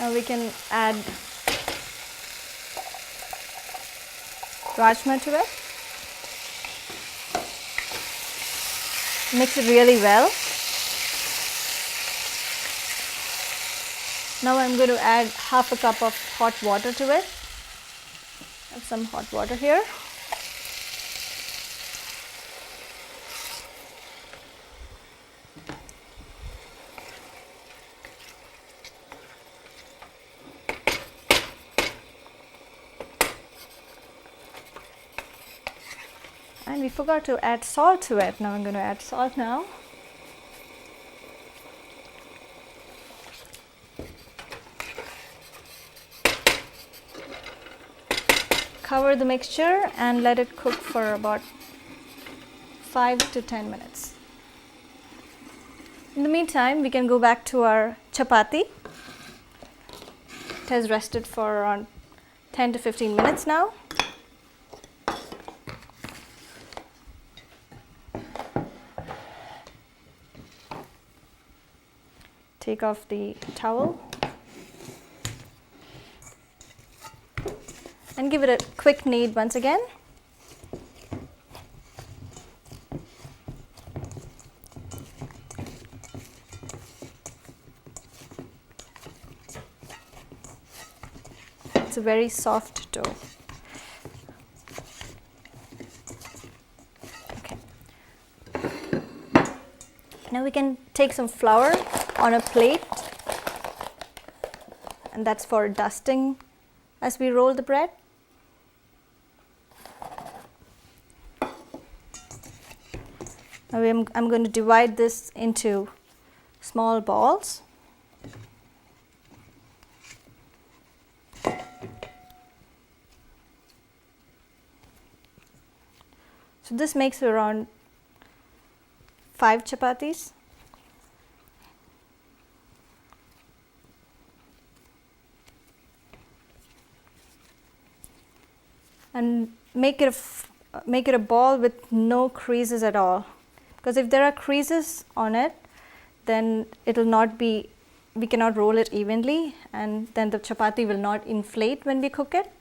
Now we can add Rajmah to it. Mix it really well. Now I'm going to add half a cup of hot water to it. I have some hot water here. And we forgot to add salt to it. Now I'm going to add salt now. Cover the mixture and let it cook for about 5 to 10 minutes. In the meantime, we can go back to our chapati. It has rested for around 10 to 15 minutes now. Take off the towel and give it a quick knead once again. It's a very soft dough. Okay. Now we can take some flour on a plate, and that's for dusting as we roll the bread. Now I'm going to divide this into small balls. So this makes around 5 chapatis. And make it a ball with no creases at all. Because if there are creases on it, then it will not be, we cannot roll it evenly, and then the chapati will not inflate when we cook it.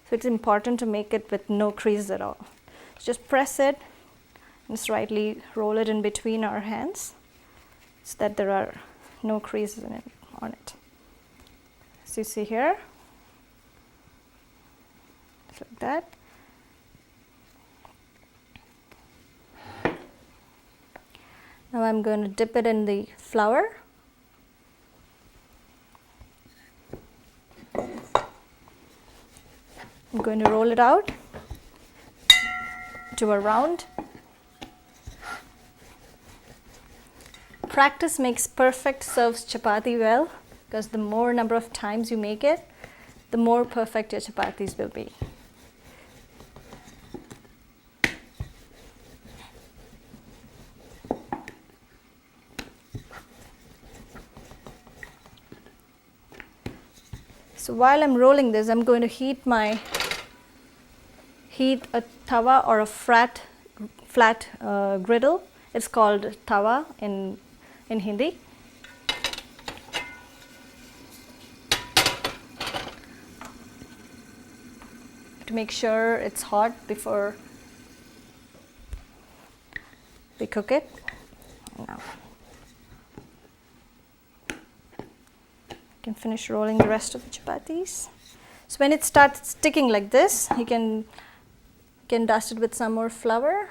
So it's important to make it with no creases at all. So just press it and slightly roll it in between our hands so that there are no creases on it. So you see here, just like that. Now I'm going to dip it in the flour. I'm going to roll it out to a round. Practice makes perfect serves chapati well, because the more number of times you make it, the more perfect your chapatis will be. So while I'm rolling this, I'm going to heat a tawa or a flat griddle. It's called tawa in Hindi. To make sure it's hot before we cook it. Now can finish rolling the rest of the chapatis. So when it starts sticking like this, you can dust it with some more flour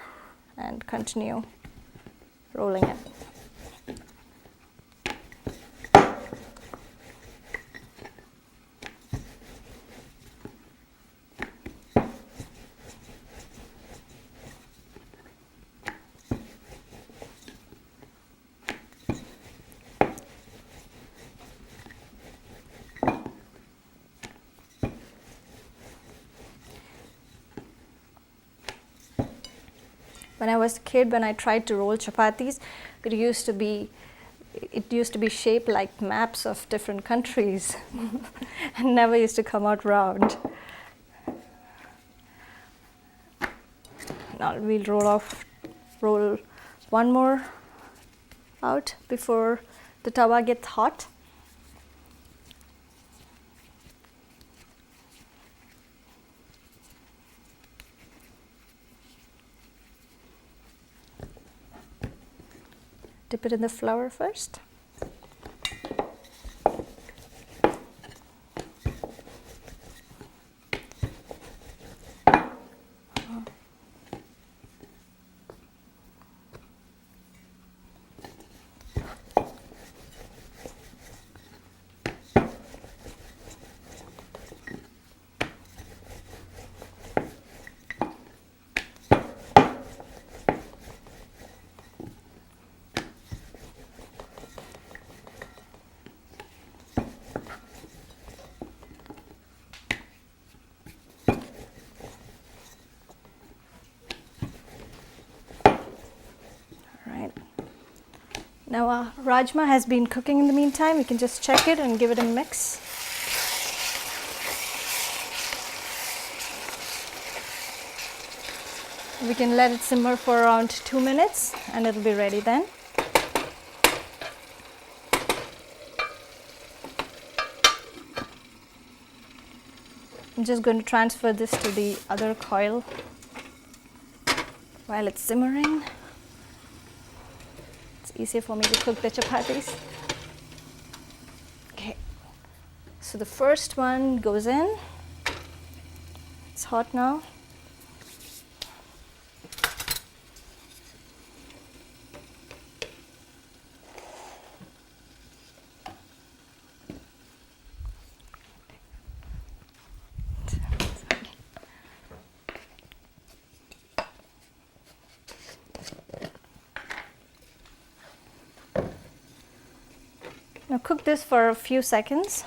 and continue rolling it. When I was a kid, when I tried to roll chapatis, it used to be shaped like maps of different countries and never used to come out round. Now we'll roll one more out before the tawa gets hot. dip it in the flour first. Now our Rajma has been cooking in the meantime. We can just check it and give it a mix. We can let it simmer for around 2 minutes and it'll be ready then. I'm just going to transfer this to the other coil while it's simmering. Easier for me to cook the chapatis. Okay, so the first one goes in. It's hot now. Now cook this for a few seconds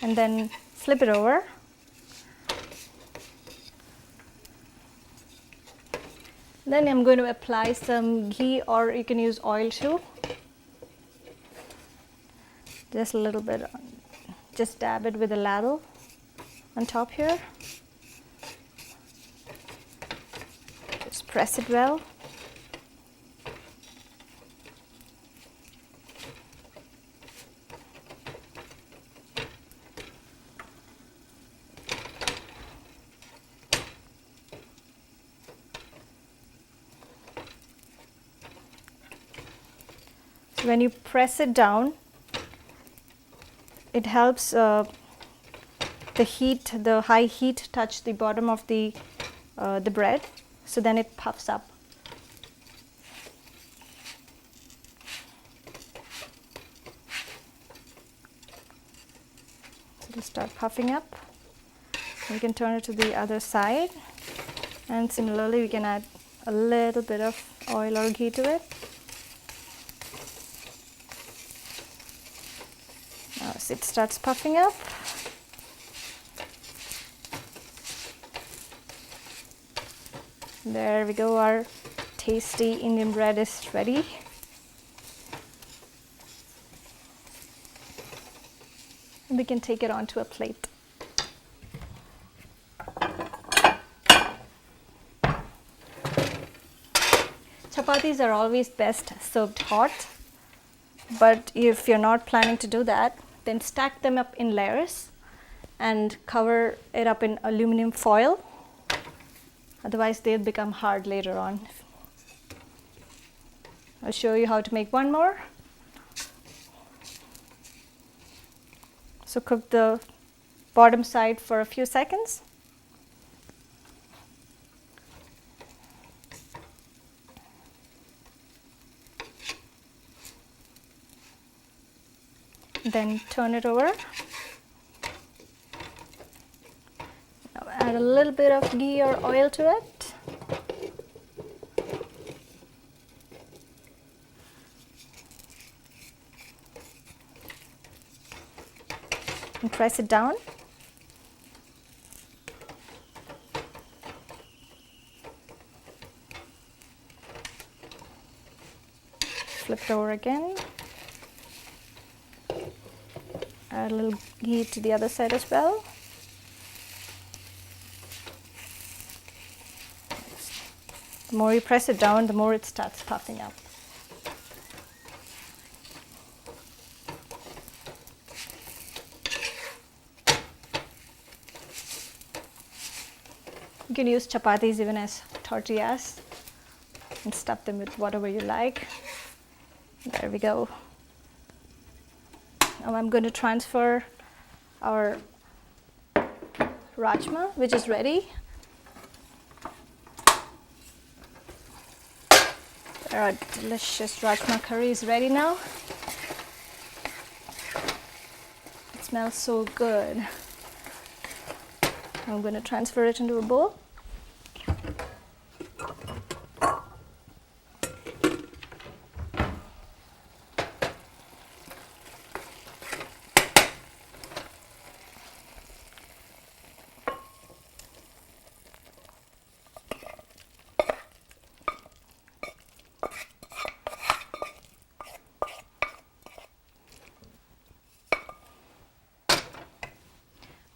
and then flip it over. Then I'm going to apply some ghee, or you can use oil too. Just a little bit, just dab it with a ladle on top here. Just press it well. When you press it down, it helps the high heat touch the bottom of the bread, so then it puffs up. So it'll start puffing up. We can turn it to the other side, and similarly we can add a little bit of oil or ghee to it. As it starts puffing up, there we go, our tasty Indian bread is ready. And we can take it onto a plate. Chapatis are always best served hot, but if you're not planning to do that, then stack them up in layers and cover it up in aluminum foil. Otherwise they'll become hard later on. I'll show you how to make one more. So cook the bottom side for a few seconds. Then turn it over. Now add a little bit of ghee or oil to it. And press it down. Flip it over again. Add a little ghee to the other side as well. The more you press it down, the more it starts puffing up. You can use chapatis even as tortillas. and stuff them with whatever you like. There we go. Now I'm going to transfer our Rajmah, which is ready. Our delicious Rajmah curry is ready now. It smells so good. I'm going to transfer it into a bowl.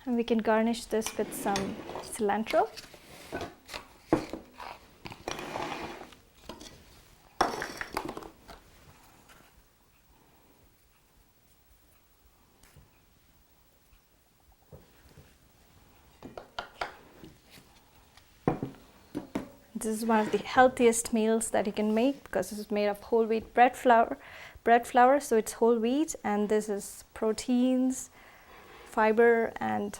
And we can garnish this with some cilantro. This is one of the healthiest meals that you can make because this is made of whole wheat bread flour, so it's whole wheat, and this is proteins, fiber and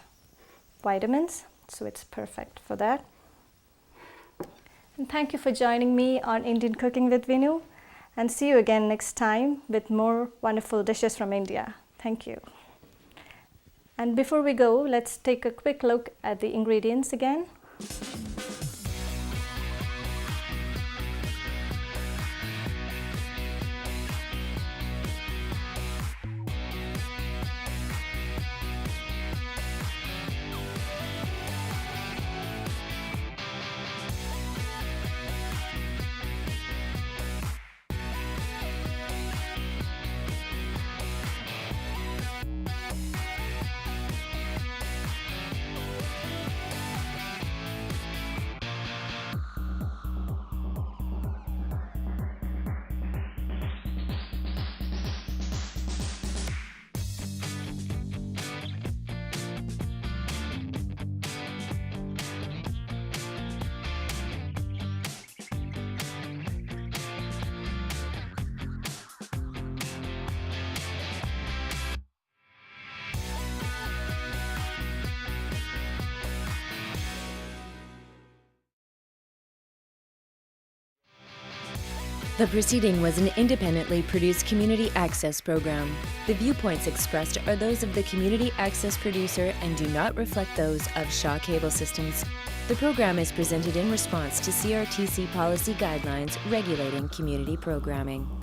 vitamins, so it's perfect for that. And thank you for joining me on Indian Cooking with Vinu, and see you again next time with more wonderful dishes from India. Thank you. And before we go, let's take a quick look at the ingredients again. The proceeding was an independently produced community access program. The viewpoints expressed are those of the community access producer and do not reflect those of Shaw Cable Systems. The program is presented in response to CRTC policy guidelines regulating community programming.